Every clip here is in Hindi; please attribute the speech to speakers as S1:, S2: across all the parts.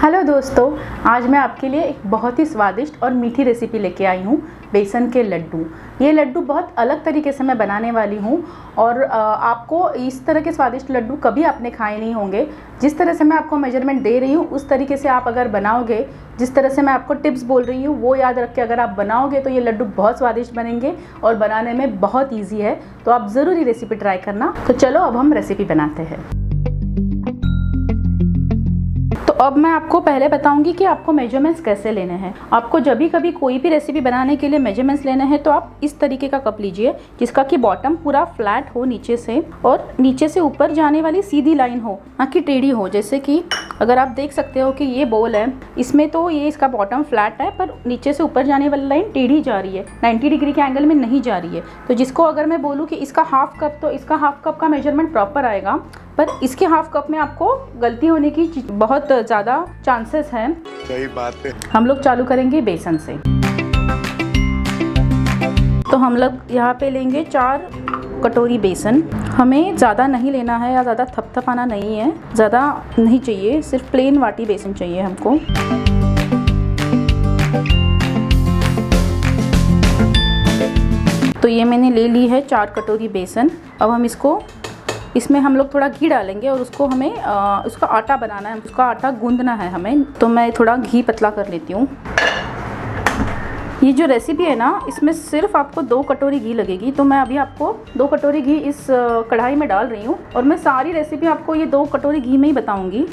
S1: हेलो दोस्तों, आज मैं आपके लिए एक बहुत ही स्वादिष्ट और मीठी रेसिपी लेके आई हूँ, बेसन के लड्डू। ये लड्डू बहुत अलग तरीके से मैं बनाने वाली हूँ और आपको इस तरह के स्वादिष्ट लड्डू कभी आपने खाए नहीं होंगे। जिस तरह से मैं आपको मेजरमेंट दे रही हूँ उस तरीके से आप अगर बनाओगे, जिस तरह से मैं आपको टिप्स बोल रही हूँ वो याद रख के अगर आप बनाओगे तो ये लड्डू बहुत स्वादिष्ट बनेंगे और बनाने में बहुत ईजी है। तो आप ज़रूर ये रेसिपी ट्राई करना। तो चलो अब हम रेसिपी बनाते हैं। अब मैं आपको पहले बताऊंगी कि आपको मेजरमेंट्स कैसे लेने हैं। आपको जब भी कभी कोई भी रेसिपी बनाने के लिए मेजरमेंट्स लेने हैं तो आप इस तरीके का कप लीजिए जिसका कि बॉटम पूरा फ्लैट हो नीचे से, और नीचे से ऊपर जाने वाली सीधी लाइन हो, ना कि टेढ़ी हो। जैसे कि अगर आप देख सकते हो कि ये बोल है, इसमें तो ये इसका बॉटम फ्लैट है पर नीचे से ऊपर जाने वाली लाइन टेढ़ी जा रही है, 90 डिग्री के एंगल में नहीं जा रही है। तो जिसको अगर मैं बोलूँ कि इसका हाफ कप, तो इसका हाफ कप का मेजरमेंट प्रॉपर आएगा, पर इसके हाफ कप में आपको गलती होने की बहुत ज़्यादा चांसेस हैं।
S2: सही बात है। हम
S1: लोग चालू करेंगे बेसन से। तो हम लोग यहाँ पे लेंगे 4 कटोरी बेसन। हमें ज़्यादा नहीं लेना है या ज़्यादा थपथपाना नहीं है, ज़्यादा नहीं चाहिए, सिर्फ प्लेन वाटी बेसन चाहिए हमको। तो ये मैंने ले ली है 4 कटोरी बेसन। अब हम इसमें हम लोग थोड़ा घी डालेंगे और उसको हमें उसका आटा बनाना है, उसका आटा गूंदना है हमें। तो मैं थोड़ा घी पतला कर लेती हूँ। ये जो रेसिपी है ना, इसमें सिर्फ आपको 2 कटोरी घी लगेगी। तो मैं अभी आपको 2 कटोरी घी इस कढ़ाई में डाल रही हूँ और मैं सारी रेसिपी आपको ये 2 कटोरी घी में ही बताऊँगी।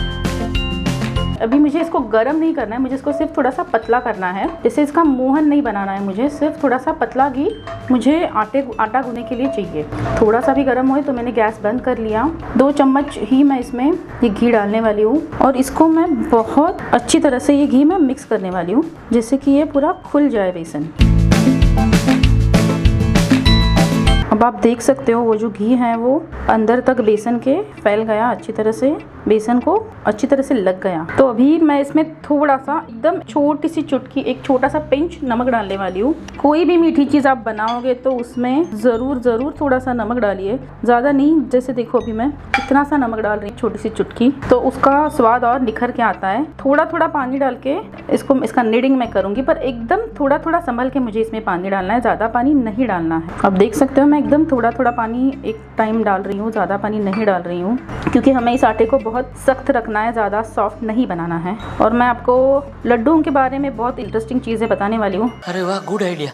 S1: अभी मुझे इसको गर्म नहीं करना है, मुझे इसको सिर्फ थोड़ा सा पतला करना है। जैसे इसका मोहन नहीं बनाना है मुझे, सिर्फ थोड़ा सा पतला घी मुझे आटा गूंदने के लिए चाहिए। थोड़ा सा भी गर्म हो तो मैंने गैस बंद कर लिया। 2 चम्मच ही मैं इसमें ये घी डालने वाली हूँ और इसको मैं बहुत अच्छी तरह से ये घी में मिक्स करने वाली हूँ, जिससे कि ये पूरा खुल जाए बेसन। अब आप देख सकते हो वो जो घी है वो अंदर तक बेसन के फैल गया, अच्छी तरह से बेसन को अच्छी तरह से लग गया। तो अभी मैं इसमें थोड़ा सा, एकदम छोटी सी चुटकी, एक छोटा सा पिंच नमक डालने वाली हूँ। कोई भी मीठी चीज़ आप बनाओगे तो उसमें ज़रूर थोड़ा सा नमक डालिए, ज़्यादा नहीं। जैसे देखो अभी मैं इतना सा नमक डाल रही हूँ, छोटी सी चुटकी, तो उसका स्वाद और निखर के आता है। थोड़ा पानी डाल के इसका निडिंग मैं करूँगी, पर एकदम थोड़ा संभल के मुझे इसमें पानी डालना है, ज़्यादा पानी नहीं डालना है। अब देख सकते हो मैं एकदम थोड़ा पानी एक टाइम डाल रही हूँ, ज़्यादा पानी नहीं डाल रही हूँ, क्योंकि हमें इस आटे को बहुत सख्त रखना है, ज़्यादा सॉफ्ट नहीं बनाना है। और मैं आपको लड्डुओं के बारे में बहुत इंटरेस्टिंग चीज़ें बताने वाली हूँ।
S3: अरे वाह, गुड आइडिया।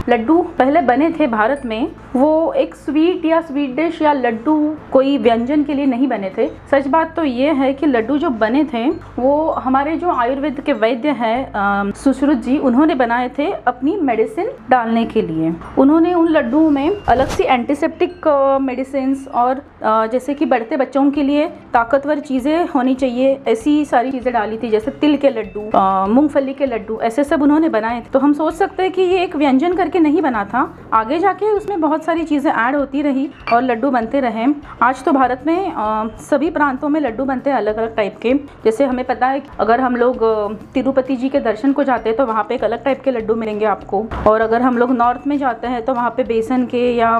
S1: लड्डू पहले बने थे भारत में, वो एक स्वीट या स्वीट डिश या लड्डू कोई व्यंजन के लिए नहीं बने थे। सच बात तो ये है कि लड्डू जो बने थे वो हमारे जो आयुर्वेद के वैद्य हैं सुश्रुत जी, उन्होंने बनाए थे अपनी मेडिसिन डालने के लिए। उन्होंने उन लड्डुओं में अलग सी एंटीसेप्टिक मेडिसिन और जैसे कि बढ़ते बच्चों के लिए ताकतवर चीज़ें होनी चाहिए, ऐसी सारी चीज़ें डाली थी, जैसे तिल के लड्डू, मूंगफली के लड्डू, ऐसे सब उन्होंने बनाए थे। तो हम सोच सकते हैं कि ये एक व्यंजन करके नहीं बना था, आगे जाके उसमें बहुत सारी चीज़ें ऐड होती रही और लड्डू बनते रहे। आज तो भारत में सभी प्रांतों में लड्डू बनते हैं अलग अलग टाइप के। जैसे हमें पता है अगर हम लोग तिरुपति जी के दर्शन को जाते हैं तो वहाँ पे एक अलग टाइप के लड्डू मिलेंगे आपको, और अगर हम लोग नॉर्थ में जाते हैं तो वहाँ पे बेसन के या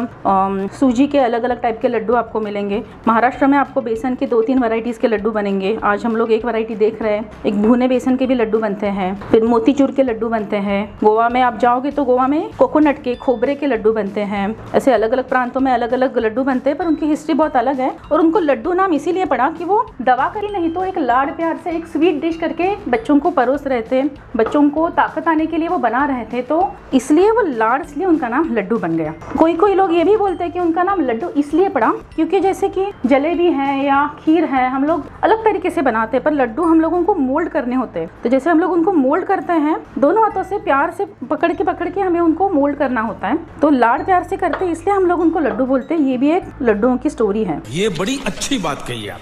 S1: सूजी के अलग अलग टाइप के लड्डू आपको मिलेंगे। महाराष्ट्र में आपको बेसन के 2-3 वैरायटीज़ के लड्डू बनेंगे। आज हम लोग एक वैरायटी देख रहे हैं, एक भुने बेसन के भी लड्डू बनते हैं, फिर मोतीचूर के लड्डू बनते हैं। गोवा में आप जाओगे तो गोवा में कोकोनट के, खोबरे के लड्डू बनते हैं। ऐसे अलग अलग प्रांतों में अलग अलग लड्डू बनते हैं, पर उनकी हिस्ट्री बहुत अलग है। और उनको लड्डू नाम इसीलिए पड़ा कि वो दवा करी नहीं तो एक लाड प्यार से एक स्वीट डिश करके बच्चों को परोस रहे थे, बच्चों को ताकत आने के लिए वो बना रहे थे, तो इसलिए वो लाड, इसलिए उनका नाम लड्डू बन गया। कोई लोग ये भी बोलते हैं कि उनका नाम लड्डू इसलिए पड़ा क्योंकि जैसे कि जलेबी है या खीर है, हम लोग अलग तरीके से बनाते हैं, पर लड्डू हम लोगों को मोल्ड करने होते हैं। तो जैसे हम लोग उनको मोल्ड करते हैं, दोनों हाथों से प्यार से पकड़ के हमें उनको मोल्ड करना होता है, तो लाड प्यार से करते हैं, इसलिए हम लोग उनको लड्डू बोलते हैं। ये भी एक लड्डुओं की स्टोरी है।
S4: ये बड़ी अच्छी बात कही आप।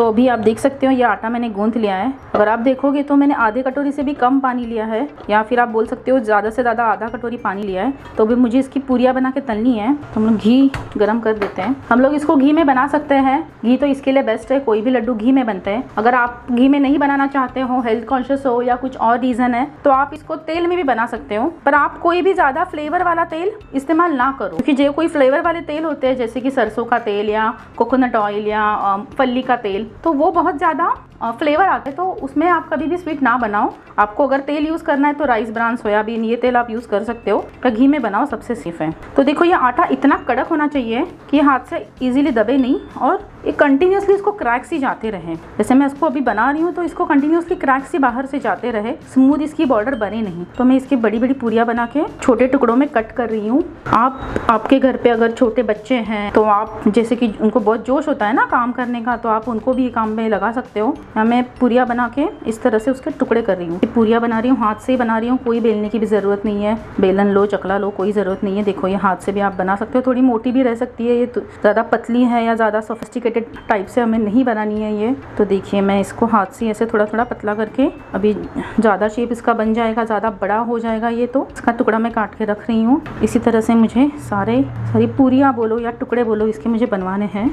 S1: तो अभी आप देख सकते हो ये आटा मैंने गूंथ लिया है। अगर आप देखोगे तो मैंने आधे कटोरी से भी कम पानी लिया है, या फिर आप बोल सकते हो ज़्यादा से ज़्यादा आधा कटोरी पानी लिया है। तो अभी मुझे इसकी पूरियाँ बना के तलनी है। तो हम लोग घी गरम कर देते हैं। हम लोग इसको घी में बना सकते हैं, घी तो इसके लिए बेस्ट है, कोई भी लड्डू घी में बनते हैं। अगर आप घी में नहीं बनाना चाहते हो, हेल्थ कॉन्शियस हो या कुछ और रीज़न है, तो आप इसको तेल में भी बना सकते हो। पर आप कोई भी ज़्यादा फ्लेवर वाला तेल इस्तेमाल ना करो, क्योंकि जो कोई फ्लेवर वाले तेल होते हैं जैसे कि सरसों का तेल या कोकोनट ऑयल या फल्ली का तेल, तो वो बहुत ज़्यादा फ्लेवर आता है। तो उसमें आप कभी भी स्वीट ना बनाओ। आपको अगर तेल यूज़ करना है तो राइस ब्रान, सोयाबीन, ये तेल आप यूज़ कर सकते हो, पर घी में बनाओ, सबसे सेफ है। तो देखो ये आटा इतना कड़क होना चाहिए कि ये हाथ से इजीली दबे नहीं और ये कंटिन्यूसली इसको क्रैक्स ही जाते रहे। जैसे मैं इसको अभी बना रही हूँ तो इसको कंटिन्यूसली क्रैक्स ही बाहर से जाते रहे, स्मूथ इसकी बॉर्डर बने नहीं। तो मैं इसकी बड़ी बड़ी पूरियाँ बना के छोटे टुकड़ों में कट कर रही हूँ। आपके घर पे अगर छोटे बच्चे हैं तो आप, जैसे कि उनको बहुत जोश होता है ना काम करने का, तो आप उनको भी काम में लगा सकते हो। मैं पूरियाँ बना के इस तरह से उसके टुकड़े कर रही हूँ। पूरियाँ बना रही हूँ, हाथ से ही बना रही हूँ, कोई बेलने की भी ज़रूरत नहीं है। बेलन लो, चकला लो, कोई ज़रूरत नहीं है। देखो ये हाथ से भी आप बना सकते हो। थोड़ी मोटी भी रह सकती है, ये तो ज़्यादा पतली है या ज़्यादा सोफिस्टिकेटेड टाइप से हमें नहीं बनानी है ये। तो देखिए मैं इसको हाथ से ऐसे थोड़ा थोड़ा पतला करके, अभी ज़्यादा शेप इसका बन जाएगा, ज़्यादा बड़ा हो जाएगा ये, तो इसका टुकड़ा मैं काट के रख रही हूँ। इसी तरह से मुझे सारी पूरियाँ बोलो या टुकड़े बोलो, इसके मुझे बनवाने हैं।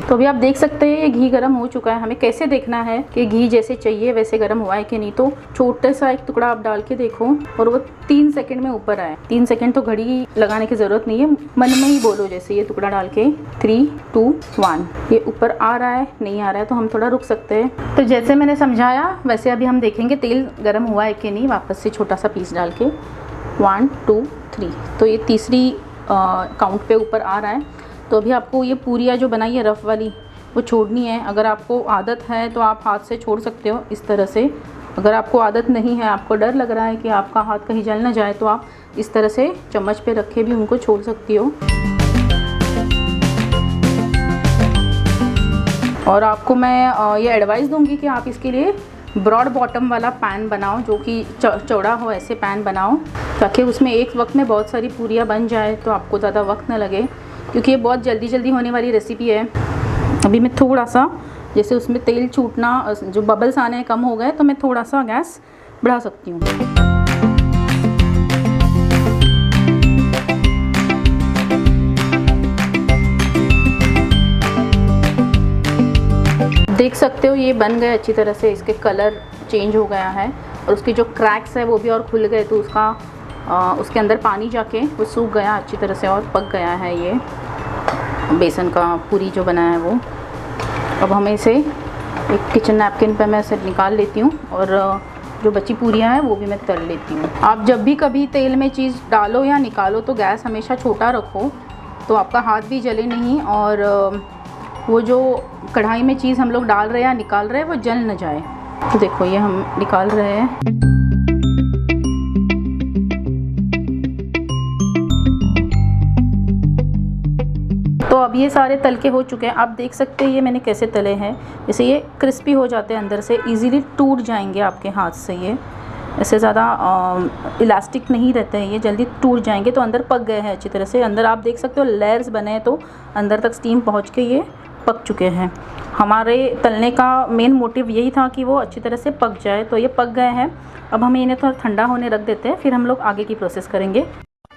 S1: तो अभी आप देख सकते हैं ये घी गर्म हो चुका है। हमें कैसे देखना है कि घी जैसे चाहिए वैसे गर्म हुआ है कि नहीं। तो छोटे सा एक टुकड़ा आप डाल के देखो और वो 3 सेकंड में ऊपर आए। 3 सेकंड तो घड़ी लगाने की ज़रूरत नहीं है, मन में ही बोलो जैसे ये टुकड़ा डाल के 3, 2, 1, ये ऊपर आ रहा है, नहीं आ रहा है तो हम थोड़ा रुक सकते हैं। तो जैसे मैंने समझाया वैसे अभी हम देखेंगे तेल गर्म हुआ है कि नहीं। वापस से छोटा सा पीस डाल के 1, 2, 3, तो ये तीसरी काउंट पे ऊपर आ रहा है। तो अभी आपको ये पूरियाँ जो बनाई है रफ़ वाली वो छोड़नी है। अगर आपको आदत है तो आप हाथ से छोड़ सकते हो इस तरह से। अगर आपको आदत नहीं है, आपको डर लग रहा है कि आपका हाथ कहीं जल ना जाए, तो आप इस तरह से चम्मच पे रखे भी उनको छोड़ सकती हो। और आपको मैं ये एडवाइस दूंगी कि आप इसके लिए ब्रॉड बॉटम वाला पैन बनाओ, जो कि चौड़ा हो, ऐसे पैन बनाओ ताकि उसमें एक वक्त में बहुत सारी पूरियाँ बन जाए, तो आपको ज़्यादा वक्त ना लगे, क्योंकि ये बहुत जल्दी जल्दी होने वाली रेसिपी है। अभी मैं थोड़ा सा, जैसे उसमें तेल छूटना, जो बबल्स आने कम हो गए, तो मैं थोड़ा सा गैस बढ़ा सकती हूँ। देख सकते हो ये बन गए अच्छी तरह से, इसके कलर चेंज हो गया है और उसकी जो क्रैक्स है वो भी और खुल गए, तो उसके अंदर पानी जाके वो सूख गया अच्छी तरह से और पक गया है ये बेसन का पूरी जो बना है वो। अब हमें इसे एक किचन नैपकिन पे मैं इसे निकाल लेती हूँ और जो बची पूरियाँ हैं वो भी मैं तल लेती हूँ। आप जब भी कभी तेल में चीज़ डालो या निकालो तो गैस हमेशा छोटा रखो, तो आपका हाथ भी जले नहीं और वो जो कढ़ाई में चीज़ हम लोग डाल रहे हैं या निकाल रहे हैं वो जल न जाए। तो देखो ये हम निकाल रहे हैं। तो अब ये सारे तल के हो चुके हैं। आप देख सकते हैं ये मैंने कैसे तले हैं। जैसे ये क्रिस्पी हो जाते हैं अंदर से, इजीली टूट जाएंगे आपके हाथ से। ये ऐसे ज़्यादा इलास्टिक नहीं रहते हैं, ये जल्दी टूट जाएंगे। तो अंदर पक गए हैं अच्छी तरह से। अंदर आप देख सकते हो लेयर्स बने हैं, तो अंदर तक स्टीम पहुँच के ये पक चुके हैं। हमारे तलने का मेन मोटिव यही था कि वो अच्छी तरह से पक जाए। तो ये पक गए हैं। अब हमें इन्हें थोड़ा ठंडा होने रख देते हैं, फिर हम लोग आगे की प्रोसेस करेंगे।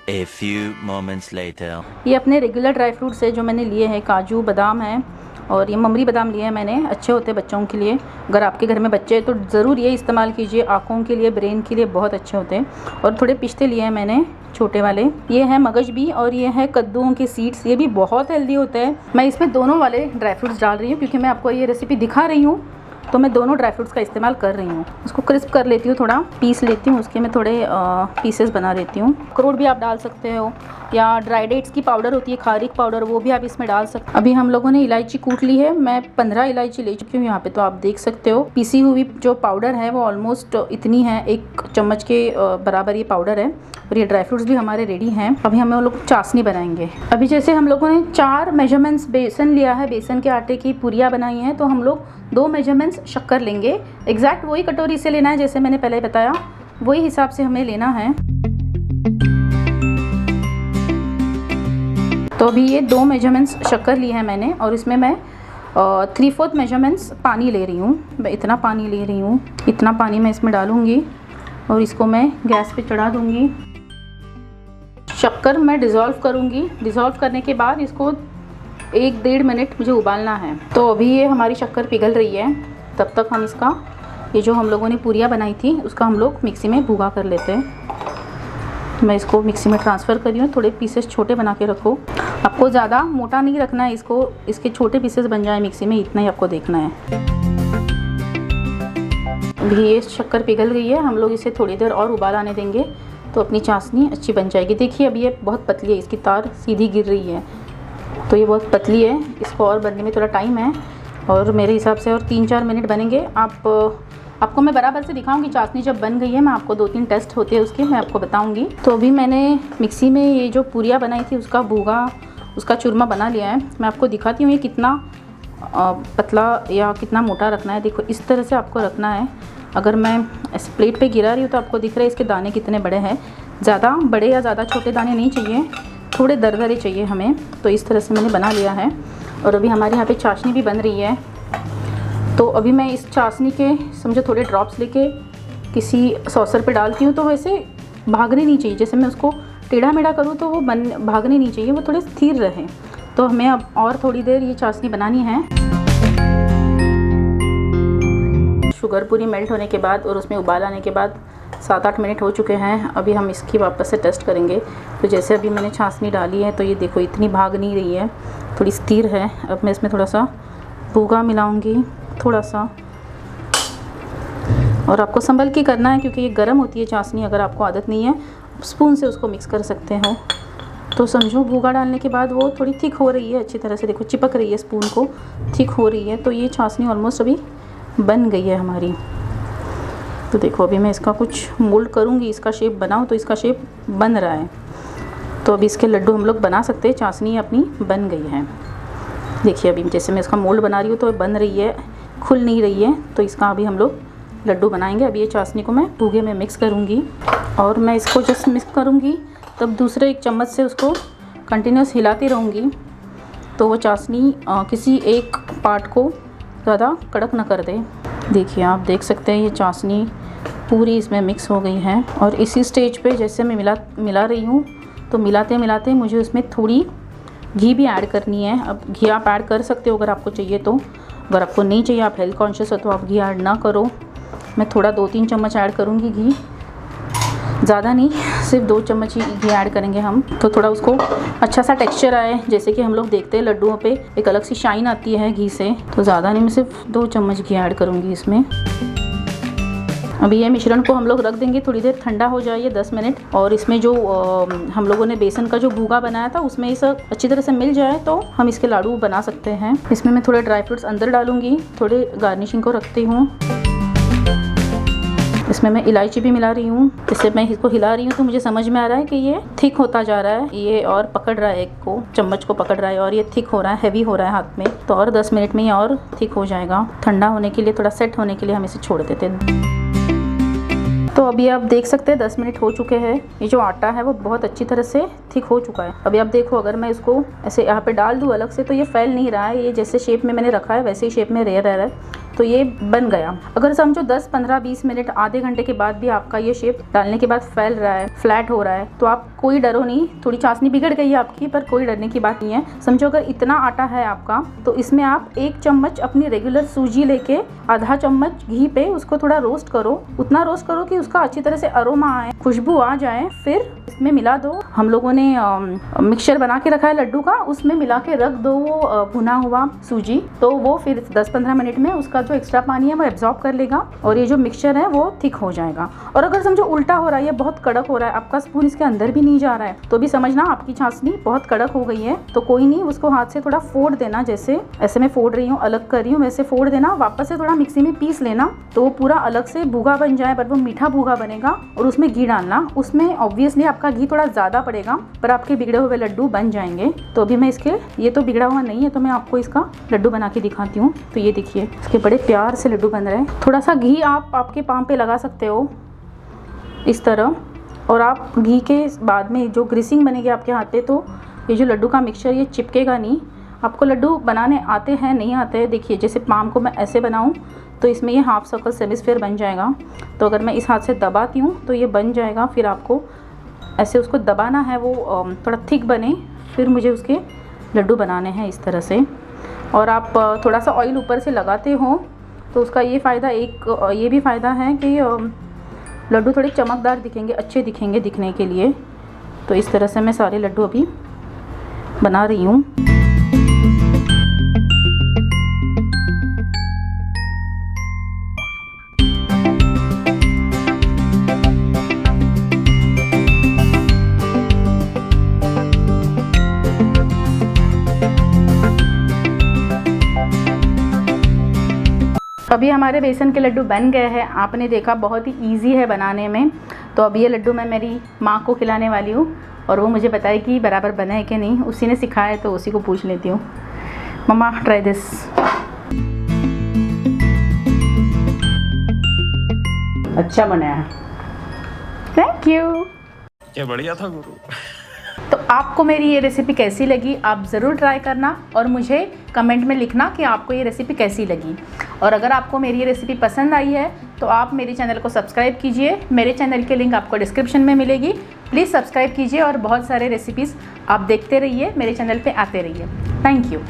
S2: A few moments later.
S1: ये अपने रेगुलर ड्राई फ्रूट्स है जो मैंने लिए हैं, काजू बादाम है और ये ममरी बादाम लिए हैं मैंने। अच्छे होते हैं बच्चों के लिए। अगर आपके घर में बच्चे हैं तो ज़रूर ये इस्तेमाल कीजिए, आँखों के लिए, ब्रेन के लिए बहुत अच्छे होते हैं। और थोड़े पिस्ते लिए हैं मैंने छोटे वाले। ये है मगज भी और ये है कद्दूओं की सीड्स, ये भी बहुत हेल्दी होते हैं। मैं इसमें दोनों वाले ड्राई फ्रूट्स डाल रही हूँ क्योंकि मैं आपको ये रेसिपी दिखा रही हूँ, तो मैं दोनों ड्राई फ्रूट्स का इस्तेमाल कर रही हूँ। उसको क्रिस्प कर लेती हूँ, थोड़ा पीस लेती हूँ, उसके मैं थोड़े पीसेस बना लेती हूँ। अखरोट भी आप डाल सकते हो या ड्राई डेट्स की पाउडर होती है, खारीक पाउडर, वो भी आप इसमें डाल सकते हो। अभी हम लोगों ने इलायची कूट ली है, मैं 15 इलायची ले चुकी हूँ यहाँ पे। तो आप देख सकते हो पीसी हुई जो पाउडर है वो ऑलमोस्ट इतनी है, 1 चम्मच के बराबर ये पाउडर है। और ये ड्राई फ्रूट्स भी हमारे रेडी हैं। अभी हम लोग चाशनी बनाएंगे। अभी जैसे हम लोगों ने 4 मेजरमेंट्स बेसन लिया है, बेसन के आटे की पूरियाँ बनाई हैं, तो हम लोग 2 मेजरमेंट्स शक्कर लेंगे। एग्जैक्ट वही कटोरी से लेना है जैसे मैंने पहले बताया, वही हिसाब से हमें लेना है। तो अभी ये 2 मेजरमेंट्स शक्कर ली है मैंने और इसमें मैं 3/4 मेजरमेंट्स पानी ले रही हूँ। मैं इतना पानी ले रही हूँ, इतना पानी मैं इसमें डालूँगी और इसको मैं गैस पे चढ़ा दूँगी। शक्कर मैं डिज़ोल्व करूँगी। डिज़ोल्व करने के बाद इसको 1-1.5 मिनट मुझे उबालना है। तो अभी ये हमारी शक्कर पिघल रही है, तब तक हम इसका ये जो हम लोगों ने पूरियाँ बनाई थी उसका हम लोग मिक्सी में भूगा कर लेते हैं। मैं इसको मिक्सी में ट्रांसफ़र कर रही हूँ। थोड़े पीसेस छोटे बना के रखो, आपको ज़्यादा मोटा नहीं रखना है इसको, इसके छोटे पीसेस बन जाए मिक्सी में, इतना ही आपको देखना है। अभी ये शक्कर पिघल गई है, हम लोग इसे थोड़ी देर और उबाल आने देंगे तो अपनी चाशनी अच्छी बन जाएगी। देखिए अभी ये बहुत पतली है, इसकी तार सीधी गिर रही है, तो ये बहुत पतली है, इसको और बनने में थोड़ा टाइम है और मेरे हिसाब से और 3-4 मिनट बनेंगे। आपको मैं बराबर से दिखाऊंगी चाशनी जब बन गई है, मैं आपको 2-3 टेस्ट होते हैं उसके मैं आपको बताऊंगी। तो अभी मैंने मिक्सी में ये जो पूरियाँ बनाई थी उसका भूगा, उसका चूरमा बना लिया है। मैं आपको दिखाती हूँ ये कितना पतला या कितना मोटा रखना है। देखो इस तरह से आपको रखना है। अगर मैं इस प्लेट पे गिरा रही हूँ तो आपको दिख रहा है इसके दाने कितने बड़े हैं। ज़्यादा बड़े या ज़्यादा छोटे दाने नहीं चाहिए, थोड़े दरदरे चाहिए हमें। तो इस तरह से मैंने बना लिया है और अभी हमारे यहाँ पे चाशनी भी बन रही है। तो अभी मैं इस चाशनी के समझो थोड़े ड्रॉप्स लेके किसी सॉसर पे डालती हूँ। तो वैसे भागने नहीं चाहिए, जैसे मैं उसको टेढ़ा मेढ़ा करूँ तो वो भागने नहीं चाहिए, वो थोड़े स्थिर रहें। तो हमें अब और थोड़ी देर ये चाशनी बनानी है। शुगर पूरी मेल्ट होने के बाद और उसमें उबाल आने के बाद 7-8 मिनट हो चुके हैं। अभी हम इसकी वापस से टेस्ट करेंगे। तो जैसे अभी मैंने चाशनी डाली है तो ये देखो इतनी भाग नहीं रही है, थोड़ी स्थिर है। अब मैं इसमें थोड़ा सा भूगा मिलाऊंगी, थोड़ा सा, और आपको संभल के करना है क्योंकि ये गर्म होती है चाशनी। अगर आपको आदत नहीं है स्पून से उसको मिक्स कर सकते हो। तो समझो भूगा डालने के बाद वो थोड़ी थिक हो रही है अच्छी तरह से, देखो चिपक रही है स्पून को, थिक हो रही है। तो ये चाशनी ऑलमोस्ट अभी बन गई है हमारी। तो देखो अभी मैं इसका कुछ मोल्ड करूँगी, इसका शेप बनाऊँ तो इसका शेप बन रहा है। तो अभी इसके लड्डू हम लोग बना सकते हैं। चाशनी अपनी बन गई है, देखिए अभी जैसे मैं इसका मोल्ड बना रही हूँ तो बन रही है, खुल नहीं रही है। तो इसका अभी हम लोग लड्डू बनाएंगे। अभी ये चाशनी को मैं भूगे में मिक्स करूँगी और मैं इसको जस्ट मिक्स करूँगी तब दूसरे एक चम्मच से उसको कंटिन्यूस हिलाती रहूँगी तो वो चाशनी किसी एक पार्ट को ज़्यादा कड़क ना कर दे। देखिए आप देख सकते हैं ये चाशनी पूरी इसमें मिक्स हो गई है। और इसी स्टेज पे जैसे मैं मिला रही हूँ तो मिलाते मिलाते मुझे उसमें थोड़ी घी भी ऐड करनी है। अब घी आप ऐड कर सकते हो अगर आपको चाहिए तो, अगर आपको नहीं चाहिए, आप हेल्थ कॉन्शियस हो तो आप घी ऐड ना करो। मैं थोड़ा 2-3 चम्मच ऐड करूँगी घी, ज़्यादा नहीं, सिर्फ 2 चम्मच ही घी ऐड करेंगे हम। तो थोड़ा उसको अच्छा सा टेक्सचर आए, जैसे कि हम लोग देखते हैं लड्डुओं पे एक अलग सी शाइन आती है घी से। तो ज़्यादा नहीं, मैं सिर्फ 2 चम्मच घी ऐड करूँगी इसमें। अभी ये मिश्रण को हम लोग रख देंगे थोड़ी देर ठंडा हो जाए, 10 मिनट। और इसमें जो हम लोगों ने बेसन का जो भूगा बनाया था उसमें ये सब अच्छी तरह से मिल जाए तो हम इसके लाडू बना सकते हैं। इसमें मैं थोड़े ड्राई फ्रूट्स अंदर डालूंगी, थोड़े गार्निशिंग को रखती हूँ। इसमें मैं इलायची भी मिला रही हूँ। इससे मैं इसको हिला रही हूँ तो मुझे समझ में आ रहा है कि ये थिक होता जा रहा है, ये और पकड़ रहा है, एक को चम्मच को पकड़ रहा है और ये थिक हो रहा है, हैवी हो रहा है हाथ में। तो और 10 मिनट में ये और थिक हो जाएगा। ठंडा होने के लिए, थोड़ा सेट होने के लिए हम इसे छोड़ देते हैं। तो अभी आप देख सकते हैं 10 मिनट हो चुके हैं। ये जो आटा है वो बहुत अच्छी तरह से थिक हो चुका है। अभी आप देखो अगर मैं इसको ऐसे यहाँ पे डाल दूँ अलग से तो ये फैल नहीं रहा है, ये जैसे शेप में मैंने रखा है वैसे ही शेप में रह रहा है। तो ये बन गया। अगर समझो 10, 15, 20 मिनट, आधे घंटे के बाद भी आपका ये शेप डालने के बाद फैल रहा है, फ्लैट हो रहा है, तो आप कोई डरो नहीं। थोड़ी चाशनी बिगड़ गई है आपकी, पर कोई डरने की बात नहीं है। समझो अगर इतना आटा है आपका तो इसमें आप 1 चम्मच अपनी रेगुलर सूजी लेके आधा चम्मच घी पे उसको थोड़ा रोस्ट करो। उतना रोस्ट करो कि उसका अच्छी तरह से अरोमा आए, खुशबू आ जाए, फिर इसमें मिला दो। हम लोगों ने मिक्सचर बना के रखा है लड्डू का, उसमें मिला के रख दो वो भुना हुआ सूजी। तो वो फिर 10-15 मिनट में उसका जो एक्स्ट्रा पानी है वो एब्जॉर्ब कर लेगा और ये जो मिक्सचर है वो थिक हो जाएगा। और अगर समझो उल्टा हो रहा है, ये बहुत कड़क हो रहा है, आपका स्पून इसके अंदर भी नहीं जा रहा है, तो भी समझना आपकी चाशनी बहुत कड़क हो गई है। तो कोई नहीं, उसको हाथ से थोड़ा फोड़ देना, जैसे ऐसे मैं फोड़ रही हूँ, अलग कर रही हूँ, वैसे फोड़ देना। वापस से थोड़ा मिक्सी में पीस लेना तो वो पूरा अलग से भूगा बन जाए, पर वो मीठा भूगा बनेगा। और उसमें घी डालना, उसमें ऑब्वियसली आपका घी थोड़ा ज़्यादा पड़ेगा पर आपके बिगड़े हुए लड्डू बन जाएंगे। तो अभी मैं इसके, ये तो बिगड़ा हुआ नहीं है तो मैं आपको इसका लड्डू बना के दिखाती हूँ। तो ये देखिए इसके बड़े प्यार से लड्डू बन रहे हैं। थोड़ा सा घी आप आपके पाम पे लगा सकते हो इस तरह, और आप घी के बाद में जो ग्रीसिंग बनेगी आपके हाथ पे तो ये जो लड्डू का मिक्सचर ये चिपकेगा नहीं। आपको लड्डू बनाने आते हैं नहीं आते हैं, देखिए जैसे पाम को मैं ऐसे बनाऊं तो इसमें ये हाफ सर्कल सेमी स्फीयर बन जाएगा। तो अगर मैं इस हाथ से दबाती हूँ तो ये बन जाएगा। फिर आपको ऐसे उसको दबाना है, वो थोड़ा थिक बने, फिर मुझे उसके लड्डू बनाने हैं इस तरह से। और आप थोड़ा सा ऑयल ऊपर से लगाते हो तो उसका ये फ़ायदा, एक ये भी फ़ायदा है कि लड्डू थोड़े चमकदार दिखेंगे, अच्छे दिखेंगे दिखने के लिए। तो इस तरह से मैं सारे लड्डू अभी बना रही हूँ। अभी हमारे बेसन के लड्डू बन गए हैं। आपने देखा बहुत ही इजी है बनाने में। तो अब ये लड्डू मैं मेरी माँ को खिलाने वाली हूँ और वो मुझे बताए कि बराबर बना है कि नहीं। उसी ने सिखाया तो उसी को पूछ लेती हूँ। मम्मा ट्राई दिस। अच्छा बना है, थैंक यू।
S3: क्या बढ़िया था गुरु।
S1: तो आपको मेरी ये रेसिपी कैसी लगी आप ज़रूर ट्राई करना और मुझे कमेंट में लिखना कि आपको ये रेसिपी कैसी लगी। और अगर आपको मेरी ये रेसिपी पसंद आई है तो आप मेरे चैनल को सब्सक्राइब कीजिए। मेरे चैनल की लिंक आपको डिस्क्रिप्शन में मिलेगी। प्लीज़ सब्सक्राइब कीजिए और बहुत सारे रेसिपीज़ आप देखते रहिए, मेरे चैनल पे आते रहिए। Thank you.